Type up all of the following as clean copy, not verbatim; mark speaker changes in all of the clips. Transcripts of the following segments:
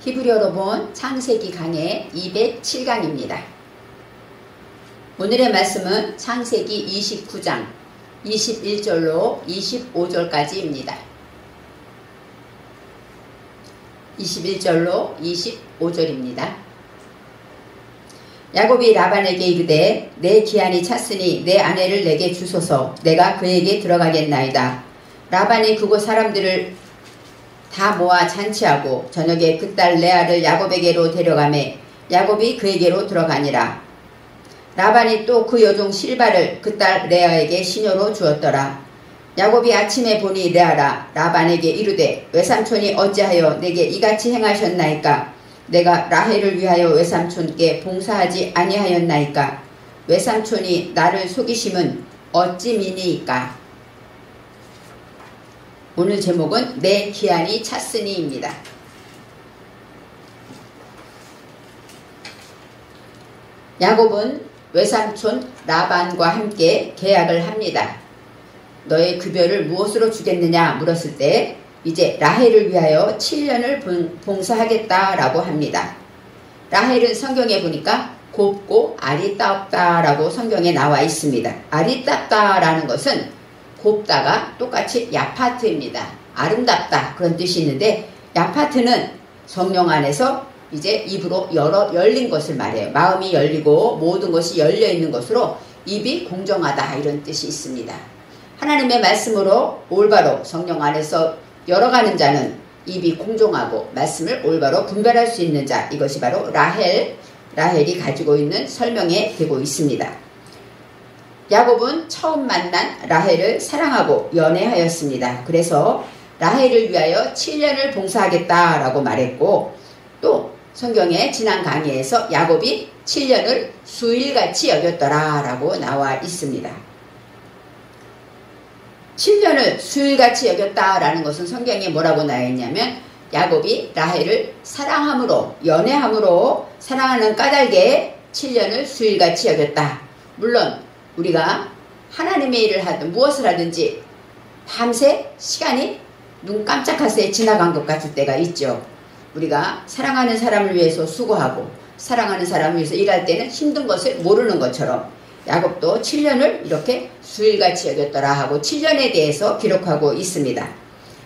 Speaker 1: 히브리어로 본 창세기 강의 207강입니다. 오늘의 말씀은 창세기 29장 21절로 25절까지입니다. 21절로 25절입니다. 야곱이 라반에게 이르되 내 기한이 찼으니 내 아내를 내게 주소서. 내가 그에게 들어가겠나이다. 라반이 그곳 사람들을 다 모아 잔치하고 저녁에 그 딸 레아를 야곱에게로 데려가매 야곱이 그에게로 들어가니라. 라반이 또 그 여종 실바를 그 딸 레아에게 시녀로 주었더라. 야곱이 아침에 보니 레아라 라반에게 이르되 외삼촌이 어찌하여 내게 이같이 행하셨나이까? 내가 라헬을 위하여 외삼촌께 봉사하지 아니하였나이까? 외삼촌이 나를 속이심은 어찌 미니이까? 오늘 제목은 내 기한이 찼으니입니다. 야곱은 외삼촌 라반과 함께 계약을 합니다. 너의 급여를 무엇으로 주겠느냐 물었을 때 이제 라헬을 위하여 7년을 봉사하겠다라고 합니다. 라헬은 성경에 보니까 곱고 아리따없다라고 성경에 나와 있습니다. 아리따다라는 것은 곱다가 똑같이 야파트입니다. 아름답다 그런 뜻이 있는데 야파트는 성령 안에서 이제 입으로 열린 것을 말해요. 마음이 열리고 모든 것이 열려있는 것으로 입이 공정하다 이런 뜻이 있습니다. 하나님의 말씀으로 올바로 성령 안에서 열어가는 자는 입이 공정하고 말씀을 올바로 분별할 수 있는 자, 이것이 바로 라헬이 가지고 있는 설명에 되고 있습니다. 야곱은 처음 만난 라헬을 사랑하고 연애하였습니다. 그래서 라헬을 위하여 7년을 봉사하겠다라고 말했고, 또 성경의 지난 강의에서 야곱이 7년을 수일같이 여겼더라라고 나와 있습니다. 7년을 수일같이 여겼다라는 것은 성경에 뭐라고 나와 있냐면 야곱이 라헬을 사랑함으로, 연애함으로 사랑하는 까닭에 7년을 수일같이 여겼다. 물론 우리가 하나님의 일을 하든 무엇을 하든지 밤새 시간이 눈 깜짝할 새에 지나간 것 같을 때가 있죠. 우리가 사랑하는 사람을 위해서 수고하고 사랑하는 사람을 위해서 일할 때는 힘든 것을 모르는 것처럼 야곱도 7년을 이렇게 수일같이 여겼더라 하고 7년에 대해서 기록하고 있습니다.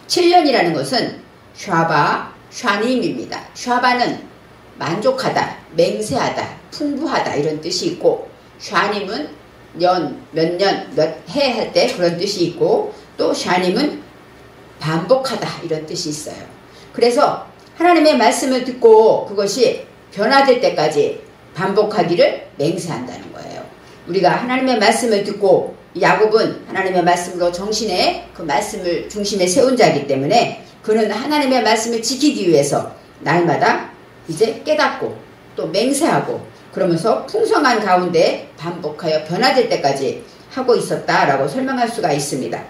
Speaker 1: 7년이라는 것은 샤바, 샤님입니다. 샤바는 만족하다, 맹세하다, 풍부하다 이런 뜻이 있고, 샤님은 년, 몇 년, 몇 해 할 때 그런 뜻이 있고, 또 샤님은 반복하다 이런 뜻이 있어요. 그래서 하나님의 말씀을 듣고 그것이 변화될 때까지 반복하기를 맹세한다는 거예요. 우리가 하나님의 말씀을 듣고, 야곱은 하나님의 말씀으로 정신에 그 말씀을 중심에 세운 자이기 때문에 그는 하나님의 말씀을 지키기 위해서 날마다 이제 깨닫고 또 맹세하고 그러면서 풍성한 가운데 반복하여 변화될 때까지 하고 있었다라고 설명할 수가 있습니다.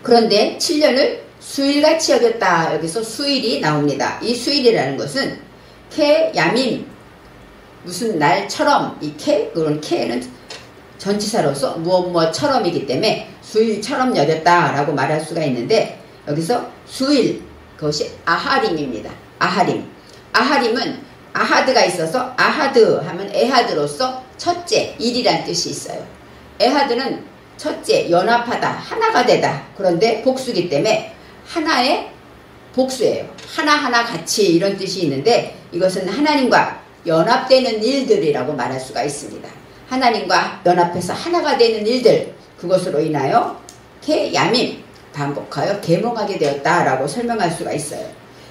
Speaker 1: 그런데 7년을 수일같이 여겼다. 여기서 수일이 나옵니다. 이 수일이라는 것은 케, 야밈, 무슨 날처럼, 이 케, 그런 케는 전치사로서 무엇처럼이기 때문에 수일처럼 여겼다라고 말할 수가 있는데, 여기서 수일, 그것이 아하림입니다. 아하림은 아하드가 있어서 아하드 하면 에하드로서 첫째, 일이란 뜻이 있어요. 에하드는 첫째, 연합하다, 하나가 되다. 그런데 복수기 때문에 하나의 복수예요. 하나하나 같이 이런 뜻이 있는데, 이것은 하나님과 연합되는 일들이라고 말할 수가 있습니다. 하나님과 연합해서 하나가 되는 일들, 그것으로 인하여 케야밈, 반복하여 계몽하게 되었다라고 설명할 수가 있어요.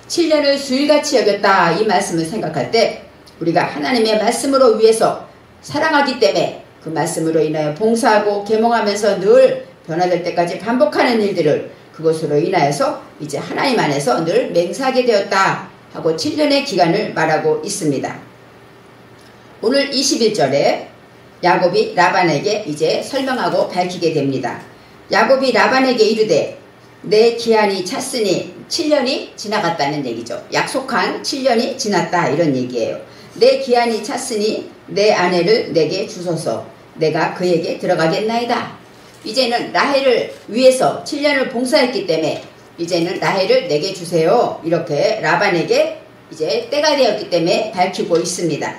Speaker 1: 7년을 수일같이 여겼다 이 말씀을 생각할 때 우리가 하나님의 말씀으로 위해서 사랑하기 때문에 그 말씀으로 인하여 봉사하고 계몽하면서 늘 변화될 때까지 반복하는 일들을 그것으로 인하여서 이제 하나님 안에서 늘 맹세하게 되었다 하고 7년의 기간을 말하고 있습니다. 오늘 21절에 야곱이 라반에게 이제 설명하고 밝히게 됩니다. 야곱이 라반에게 이르되 내 기한이 찼으니 7년이 지나갔다는 얘기죠. 약속한 7년이 지났다 이런 얘기예요. 내 기한이 찼으니 내 아내를 내게 주소서. 내가 그에게 들어가겠나이다. 이제는 라헬을 위해서 7년을 봉사했기 때문에 이제는 라헬을 내게 주세요. 이렇게 라반에게 이제 때가 되었기 때문에 밝히고 있습니다.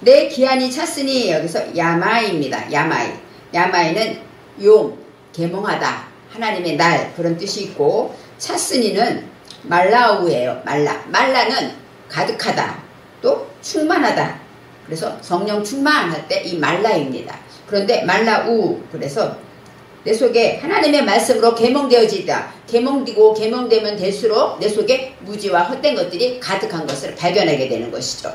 Speaker 1: 내 기한이 찼으니 여기서 야마이입니다. 야마이. 야마이는 용, 계몽하다, 하나님의 날 그런 뜻이 있고, 찼으니는 말라우예요. 말라는 가득하다, 또 충만하다. 그래서 성령 충만할 때 이 말라입니다. 그런데 말라우, 그래서 내 속에 하나님의 말씀으로 계몽되어지다. 계몽되고 계몽되면 될수록 내 속에 무지와 헛된 것들이 가득한 것을 발견하게 되는 것이죠.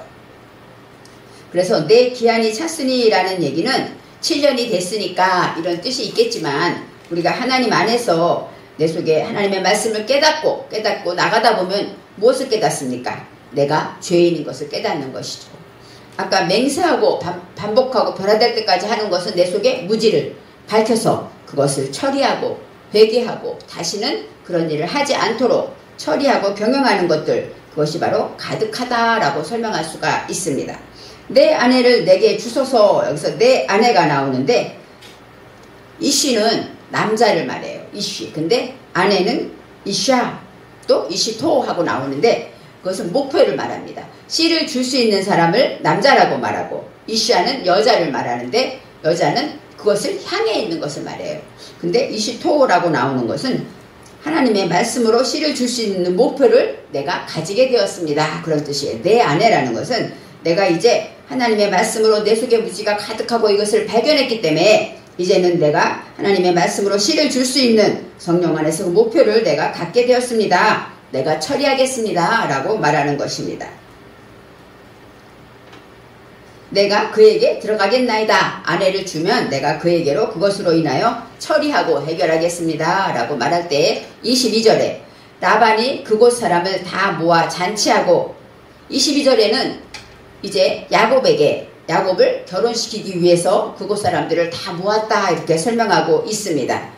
Speaker 1: 그래서 내 기한이 찼으니 라는 얘기는 7년이 됐으니까 이런 뜻이 있겠지만, 우리가 하나님 안에서 내 속에 하나님의 말씀을 깨닫고 나가다 보면 무엇을 깨닫습니까? 내가 죄인인 것을 깨닫는 것이죠. 아까 맹세하고 반복하고 변화될 때까지 하는 것은 내 속에 무지를 밝혀서 그것을 처리하고 회개하고 다시는 그런 일을 하지 않도록 처리하고 경영하는 것들, 그것이 바로 가득하다라고 설명할 수가 있습니다. 내 아내를 내게 주소서. 여기서 내 아내가 나오는데, 이씨는 남자를 말해요. 이씨. 근데 아내는 이샤, 또 이시토 하고 나오는데, 그것은 목표를 말합니다. 씨를 줄 수 있는 사람을 남자라고 말하고, 이샤는 여자를 말하는데, 여자는 그것을 향해 있는 것을 말해요. 근데 이시토라고 나오는 것은 하나님의 말씀으로 씨를 줄 수 있는 목표를 내가 가지게 되었습니다. 그런 뜻이에요. 내 아내라는 것은 내가 이제 하나님의 말씀으로 내 속에 무지가 가득하고 이것을 발견했기 때문에 이제는 내가 하나님의 말씀으로 씨를 줄 수 있는 성령 안에서 그 목표를 내가 갖게 되었습니다. 내가 처리하겠습니다. 라고 말하는 것입니다. 내가 그에게 들어가겠나이다. 아내를 주면 내가 그에게로 그것으로 인하여 처리하고 해결하겠습니다. 라고 말할 때 22절에 라반이 그곳 사람을 다 모아 잔치하고, 22절에는 이제 야곱을 결혼시키기 위해서 그곳 사람들을 다 모았다 이렇게 설명하고 있습니다.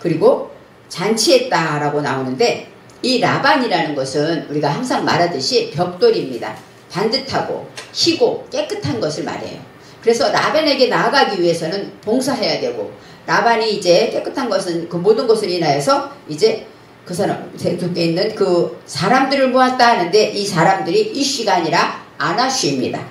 Speaker 1: 그리고 잔치했다 라고 나오는데, 이 라반이라는 것은 우리가 항상 말하듯이 벽돌입니다. 반듯하고 희고 깨끗한 것을 말해요. 그래서 라반에게 나아가기 위해서는 봉사해야 되고, 라반이 이제 깨끗한 것은 그 모든 것을 인하여서 이제 그 사람 속에 있는 그 사람들을 모았다 하는데, 이 사람들이 이쉬가 아니라 아나쉬입니다.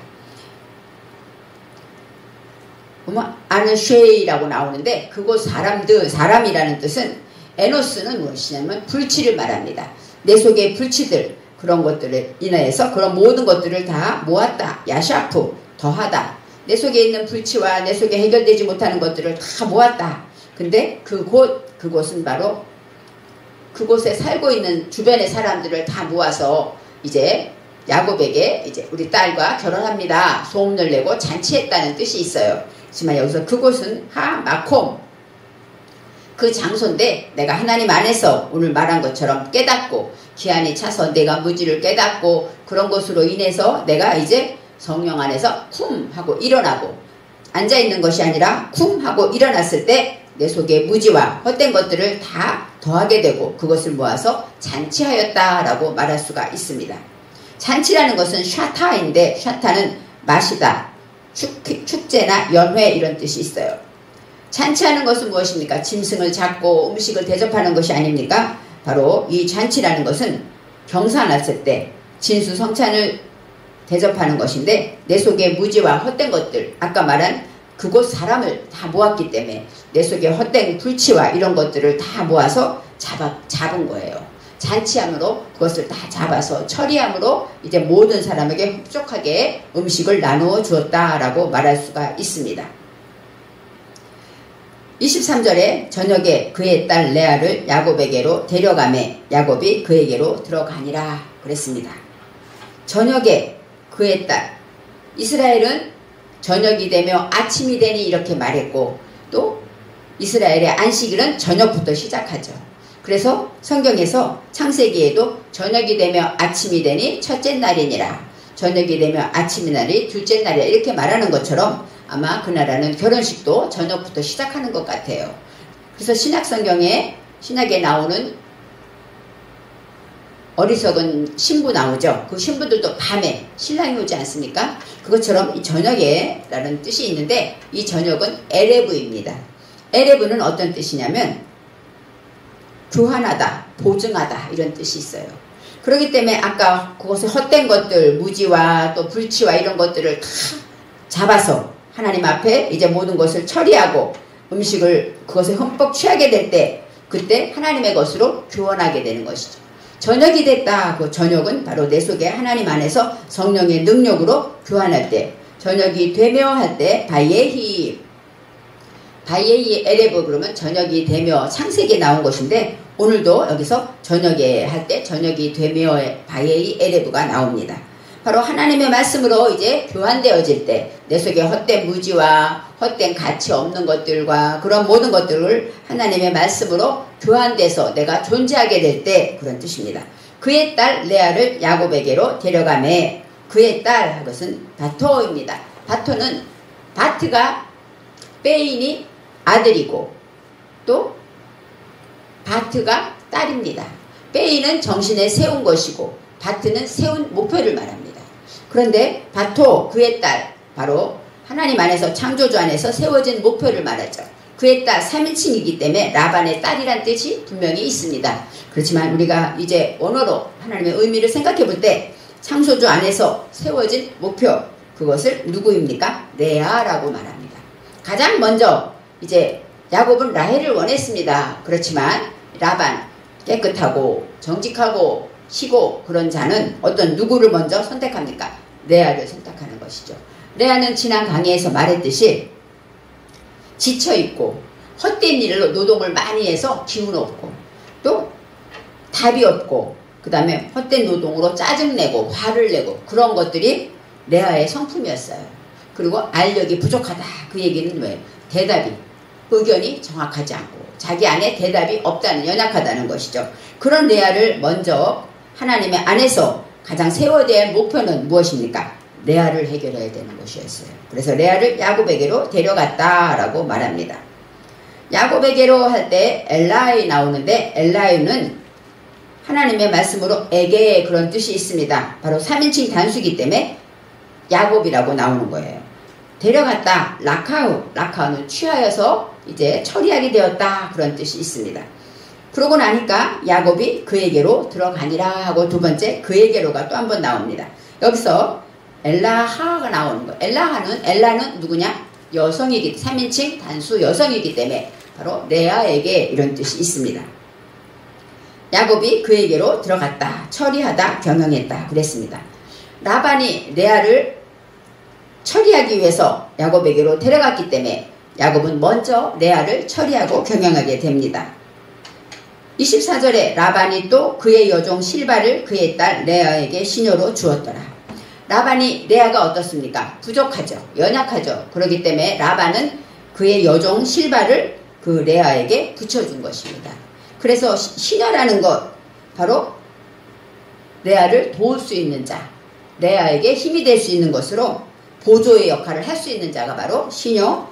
Speaker 1: 아나쉐이라고 나오는데, 그곳 사람이라는 뜻은, 에노스는 무엇이냐면 불치를 말합니다. 내 속의 불치들, 그런 것들을 인하여서 그런 모든 것들을 다 모았다. 야샤프, 더하다. 내 속에 있는 불치와 내 속에 해결되지 못하는 것들을 다 모았다. 근데 그곳은 바로 그곳에 살고 있는 주변의 사람들을 다 모아서 이제 야곱에게 이제 우리 딸과 결혼합니다. 소문을 내고 잔치했다는 뜻이 있어요. 하지만 여기서 그곳은 하마콤, 그 장소인데, 내가 하나님 안에서 오늘 말한 것처럼 깨닫고 기한이 차서 내가 무지를 깨닫고 그런 것으로 인해서 내가 이제 성령 안에서 쿵 하고 일어나고, 앉아있는 것이 아니라 쿵 하고 일어났을 때 내 속에 무지와 헛된 것들을 다 더하게 되고 그것을 모아서 잔치하였다라고 말할 수가 있습니다. 잔치라는 것은 샤타인데, 샤타는 마시다, 축제나 연회 이런 뜻이 있어요. 잔치하는 것은 무엇입니까? 짐승을 잡고 음식을 대접하는 것이 아닙니까? 바로 이 잔치라는 것은 경사났을 때 진수성찬을 대접하는 것인데, 내 속에 무지와 헛된 것들, 아까 말한 그곳 사람을 다 모았기 때문에 내 속에 헛된 불치와 이런 것들을 다 모아서 잡은 거예요. 잔치함으로 그것을 다 잡아서 처리함으로 이제 모든 사람에게 흡족하게 음식을 나누어 주었다라고 말할 수가 있습니다. 23절에 저녁에 그의 딸 레아를 야곱에게로 데려가매 야곱이 그에게로 들어가니라 그랬습니다. 저녁에 그의 딸, 이스라엘은 저녁이 되며 아침이 되니 이렇게 말했고, 또 이스라엘의 안식일은 저녁부터 시작하죠. 그래서 성경에서 창세기에도 저녁이 되며 아침이 되니 첫째 날이니라, 저녁이 되며 아침이 날이 둘째 날이라 이렇게 말하는 것처럼 아마 그 나라는 결혼식도 저녁부터 시작하는 것 같아요. 그래서 신약에 나오는 어리석은 신부 나오죠. 그 신부들도 밤에 신랑이 오지 않습니까? 그것처럼 이 저녁에 라는 뜻이 있는데, 이 저녁은 에레브입니다. 에레브는 어떤 뜻이냐면 교환하다, 보증하다 이런 뜻이 있어요. 그렇기 때문에 아까 그것을 헛된 것들, 무지와 또 불치와 이런 것들을 다 잡아서 하나님 앞에 이제 모든 것을 처리하고 음식을 그것을 흠뻑 취하게 될 때 그때 하나님의 것으로 교환하게 되는 것이죠. 저녁이 됐다. 그 저녁은 바로 내 속에 하나님 안에서 성령의 능력으로 교환할 때, 저녁이 되며 할 때 바예히 에레브 그러면 저녁이 되며 창세기에 나온 것인데 오늘도 여기서 저녁에 할 때 저녁이 되며 바예히 에레브가 나옵니다. 바로 하나님의 말씀으로 이제 교환되어질 때 내 속에 헛된 무지와 헛된 가치 없는 것들과 그런 모든 것들을 하나님의 말씀으로 교환돼서 내가 존재하게 될 때 그런 뜻입니다. 그의 딸 레아를 야곱에게로 데려가매 그의 딸 그것은 바토입니다. 바토는 바트가 베인이 아들이고 또 바트가 딸입니다. 베인은 정신에 세운 것이고 바트는 세운 목표를 말합니다. 그런데 바토 그의 딸 바로 하나님 안에서 창조주 안에서 세워진 목표를 말하죠. 그의 딸 3인칭이기 때문에 라반의 딸이란 뜻이 분명히 있습니다. 그렇지만 우리가 이제 언어로 하나님의 의미를 생각해 볼 때 창조주 안에서 세워진 목표 그것을 누구입니까? 레아라고 말합니다. 가장 먼저 이제 야곱은 라헬을 원했습니다. 그렇지만 라반 깨끗하고 정직하고 시고 그런 자는 어떤 누구를 먼저 선택합니까? 레아를 선택하는 것이죠. 레아는 지난 강의에서 말했듯이 지쳐있고 헛된 일로 노동을 많이 해서 기운 없고 또 답이 없고 그 다음에 헛된 노동으로 짜증내고 화를 내고 그런 것들이 레아의 성품이었어요. 그리고 알력이 부족하다. 그 얘기는 왜? 대답이 의견이 정확하지 않고 자기 안에 대답이 없다는 연약하다는 것이죠. 그런 레아를 먼저 하나님의 안에서 가장 세워야 될 목표는 무엇입니까? 레아를 해결해야 되는 것이었어요. 그래서 레아를 야곱에게로 데려갔다라고 말합니다. 야곱에게로 할 때 엘라이 나오는데 엘라이는 하나님의 말씀으로 에게의 그런 뜻이 있습니다. 바로 3인칭 단수이기 때문에 야곱이라고 나오는 거예요. 데려갔다. 라카우는 취하여서 이제 처리하게 되었다. 그런 뜻이 있습니다. 그러고 나니까 야곱이 그에게로 들어가니라 하고 두 번째 그에게로가 또 한 번 나옵니다. 여기서 엘라하가 나오는 거예요. 엘라는 누구냐? 여성이기 3인칭 단수 여성이기 때문에 바로 레아에게 이런 뜻이 있습니다. 야곱이 그에게로 들어갔다. 처리하다. 경영했다. 그랬습니다. 라반이 레아를 처리하기 위해서 야곱에게로 데려갔기 때문에 야곱은 먼저 레아를 처리하고 경영하게 됩니다. 24절에 라반이 또 그의 여종 실바를 그의 딸 레아에게 시녀로 주었더라. 라반이 레아가 어떻습니까? 부족하죠. 연약하죠. 그렇기 때문에 라반은 그의 여종 실바를 그 레아에게 붙여준 것입니다. 그래서 시녀라는 것 바로 레아를 도울 수 있는 자, 레아에게 힘이 될 수 있는 것으로 보조의 역할을 할 수 있는 자가 바로 시녀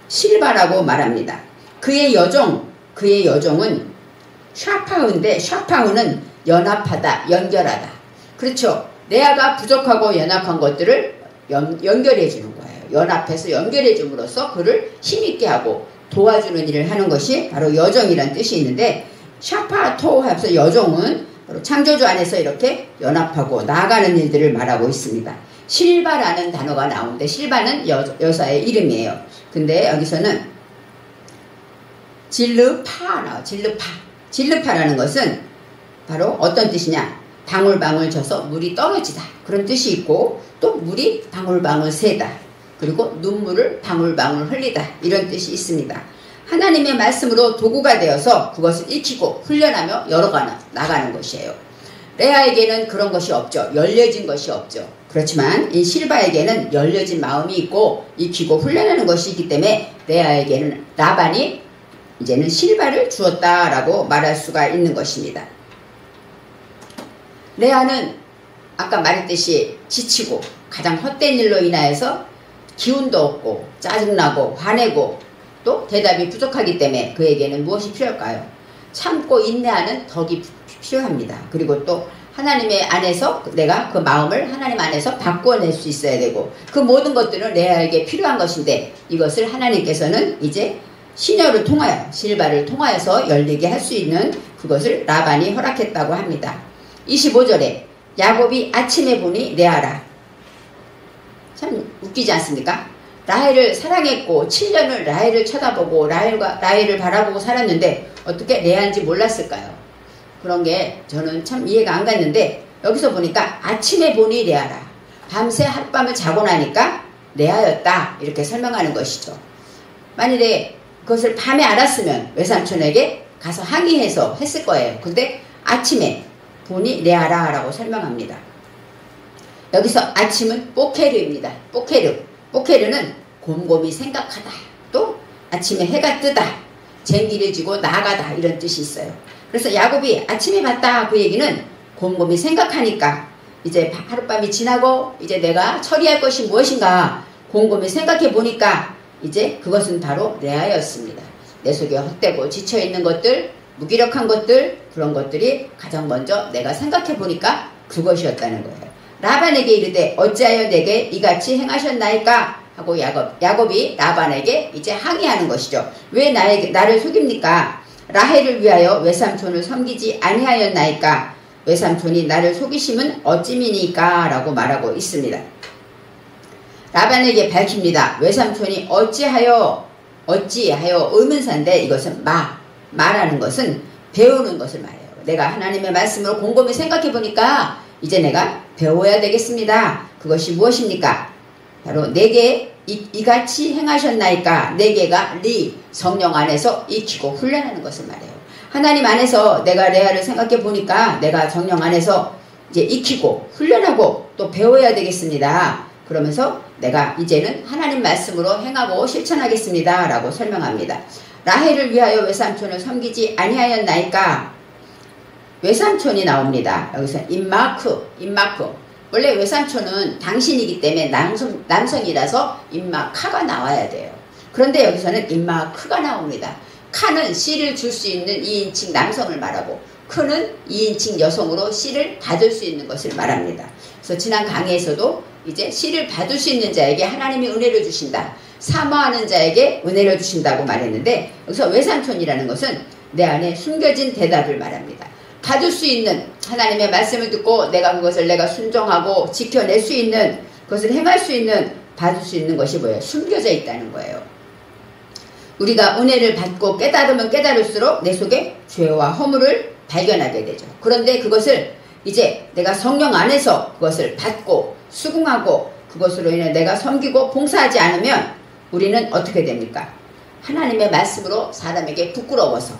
Speaker 1: 실바라고 말합니다. 그의 여종은 샤파우인데 샤파우는 연합하다, 연결하다. 그렇죠. 레아가 부족하고 연약한 것들을 연결해 주는 거예요. 연합해서 연결해 줌으로써 그를 힘있게 하고 도와주는 일을 하는 것이 바로 여종이라는 뜻이 있는데 샤파토 하면서 여종은 바로 창조주 안에서 이렇게 연합하고 나아가는 일들을 말하고 있습니다. 실바라는 단어가 나오는데 실바는 여사의 이름이에요. 근데 여기서는 질르파라는 것은 바로 어떤 뜻이냐? 방울방울 져서 물이 떨어지다. 그런 뜻이 있고 또 물이 방울방울 새다. 그리고 눈물을 방울방울 흘리다. 이런 뜻이 있습니다. 하나님의 말씀으로 도구가 되어서 그것을 익히고 훈련하며 나가는 것이에요. 레아에게는 그런 것이 없죠. 열려진 것이 없죠. 그렇지만 이 실바에게는 열려진 마음이 있고 익히고 훈련하는 것이 있기 때문에 레아에게는 라반이 이제는 실바를 주었다라고 말할 수가 있는 것입니다. 레아는 아까 말했듯이 지치고 가장 헛된 일로 인하여서 기운도 없고 짜증나고 화내고 또 대답이 부족하기 때문에 그에게는 무엇이 필요할까요? 참고 인내하는 덕이 필요합니다. 그리고 또 하나님의 안에서 내가 그 마음을 하나님 안에서 바꿔낼 수 있어야 되고 그 모든 것들은 레아에게 필요한 것인데 이것을 하나님께서는 이제 시녀를 통하여 실바를 통하여서 열리게 할 수 있는 그것을 라반이 허락했다고 합니다. 25절에 야곱이 아침에 보니 레아라. 참 웃기지 않습니까? 라헬을 사랑했고 7년을 라헬을 쳐다보고 라헬을 바라보고 살았는데 어떻게 레아인지 몰랐을까요? 그런 게 저는 참 이해가 안 갔는데 여기서 보니까 아침에 보니 레아라. 밤새 하룻밤을 자고 나니까 레아였다 이렇게 설명하는 것이죠. 만일에 그것을 밤에 알았으면 외삼촌에게 가서 항의해서 했을 거예요. 근데 아침에 보니 레아라 라고 설명합니다. 여기서 아침은 뽀케르입니다. 뽀케르는 곰곰이 생각하다, 또 아침에 해가 뜨다, 쟁기를 지고 나가다 이런 뜻이 있어요. 그래서 야곱이 아침에 봤다 그 얘기는 곰곰이 생각하니까 이제 하룻밤이 지나고 이제 내가 처리할 것이 무엇인가 곰곰이 생각해 보니까 이제 그것은 바로 레아였습니다. 내 속에 헛되고 지쳐있는 것들, 무기력한 것들, 그런 것들이 가장 먼저 내가 생각해 보니까 그것이었다는 거예요. 라반에게 이르되 어찌하여 내게 이같이 행하셨나이까 하고 야곱이 라반에게 이제 항의하는 것이죠. 왜 나를 속입니까? 라헬을 위하여 외삼촌을 섬기지 아니하였나이까? 외삼촌이 나를 속이심은 어찌미니까? 라고 말하고 있습니다. 라반에게 밝힙니다. 외삼촌이 어찌하여 의문사인데 이것은 말하는 것은 배우는 것을 말해요. 내가 하나님의 말씀으로 곰곰이 생각해 보니까 이제 내가 배워야 되겠습니다. 그것이 무엇입니까? 바로 내게 이같이 행하셨나이까? 내게가 성령 안에서 익히고 훈련하는 것을 말해요. 하나님 안에서 내가 레아를 생각해 보니까 내가 성령 안에서 이제 익히고 훈련하고 또 배워야 되겠습니다. 그러면서 내가 이제는 하나님 말씀으로 행하고 실천하겠습니다. 라고 설명합니다. 라헬을 위하여 외삼촌을 섬기지 아니하였나이까? 외삼촌이 나옵니다. 여기서 임마크. 원래 외삼촌은 당신이기 때문에 남성이라서 임마카가 나와야 돼요. 그런데 여기서는 임마크가 나옵니다. 카는 씨를 줄 수 있는 2인칭 남성을 말하고 크는 2인칭 여성으로 씨를 받을 수 있는 것을 말합니다. 그래서 지난 강의에서도 이제 씨를 받을 수 있는 자에게 하나님이 은혜를 주신다. 사모하는 자에게 은혜를 주신다고 말했는데 여기서 외삼촌이라는 것은 내 안에 숨겨진 대답을 말합니다. 받을 수 있는 하나님의 말씀을 듣고 내가 순종하고 지켜낼 수 있는 그것을 행할 수 있는 받을 수 있는 것이 뭐예요? 숨겨져 있다는 거예요. 우리가 은혜를 받고 깨달으면 깨달을수록 내 속에 죄와 허물을 발견하게 되죠. 그런데 그것을 이제 내가 성령 안에서 그것을 받고 수긍하고 그것으로 인해 내가 섬기고 봉사하지 않으면 우리는 어떻게 됩니까? 하나님의 말씀으로 사람에게 부끄러워서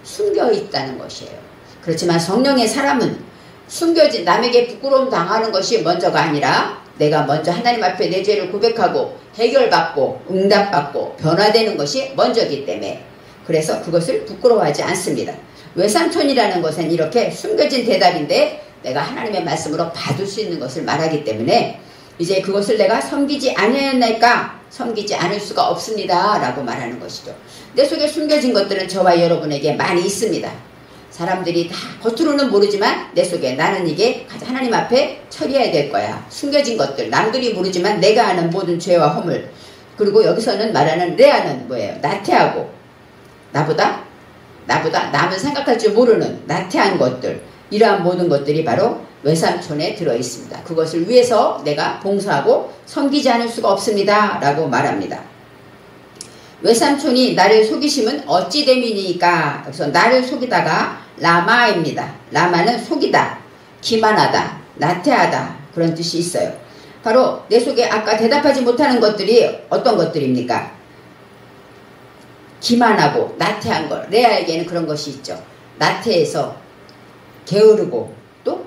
Speaker 1: 숨겨 있다는 것이에요. 그렇지만 성령의 사람은 숨겨진 남에게 부끄러움 당하는 것이 먼저가 아니라 내가 먼저 하나님 앞에 내 죄를 고백하고 해결받고 응답받고 변화되는 것이 먼저이기 때문에 그래서 그것을 부끄러워하지 않습니다. 외삼촌이라는 것은 이렇게 숨겨진 대답인데 내가 하나님의 말씀으로 받을 수 있는 것을 말하기 때문에 이제 그것을 내가 섬기지 아니하였나이까? 섬기지 않을 수가 없습니다. 라고 말하는 것이죠. 내 속에 숨겨진 것들은 저와 여러분에게 많이 있습니다. 사람들이 다 겉으로는 모르지만 내 속에 나는 이게 하나님 앞에 처리해야 될 거야. 숨겨진 것들 남들이 모르지만 내가 아는 모든 죄와 허물. 그리고 여기서는 말하는 레아는 뭐예요? 나태하고 나보다 남을 생각할 줄 모르는 나태한 것들. 이러한 모든 것들이 바로 외삼촌에 들어있습니다. 그것을 위해서 내가 봉사하고 섬기지 않을 수가 없습니다. 라고 말합니다. 외삼촌이 나를 속이심은 어찌 됨이니까? 그래서 나를 속이다가 라마입니다. 라마는 속이다, 기만하다, 나태하다 그런 뜻이 있어요. 바로 내 속에 아까 대답하지 못하는 것들이 어떤 것들입니까? 기만하고 나태한 것. 레아에게는 그런 것이 있죠. 나태해서 게으르고 또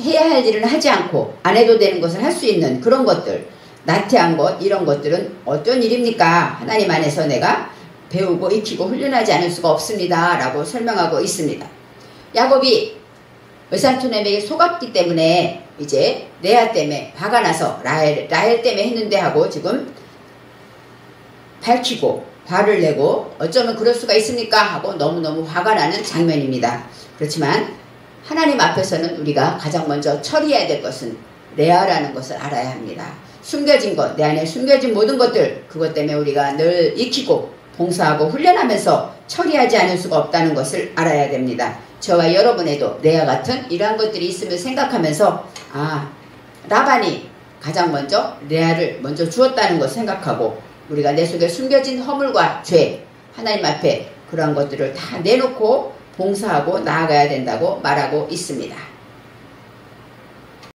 Speaker 1: 해야 할 일은 하지 않고 안 해도 되는 것을 할 수 있는 그런 것들. 나태한 것 이런 것들은 어떤 일입니까? 하나님 안에서 내가 배우고 익히고 훈련하지 않을 수가 없습니다. 라고 설명하고 있습니다. 야곱이 외삼촌에게 속았기 때문에 이제 레아 때문에 화가 나서 라헬 때문에 했는데 하고 지금 밝히고 화를 내고 어쩌면 그럴 수가 있습니까? 하고 너무너무 화가 나는 장면입니다. 그렇지만 하나님 앞에서는 우리가 가장 먼저 처리해야 될 것은 레아라는 것을 알아야 합니다. 숨겨진 것, 내 안에 숨겨진 모든 것들 그것 때문에 우리가 늘 익히고 봉사하고 훈련하면서 처리하지 않을 수가 없다는 것을 알아야 됩니다. 저와 여러분에도 레아 같은 이러한 것들이 있으면 생각하면서 라반이 가장 먼저 레아를 먼저 주었다는 것 생각하고 우리가 내 속에 숨겨진 허물과 죄 하나님 앞에 그러한 것들을 다 내놓고 봉사하고 나아가야 된다고 말하고 있습니다.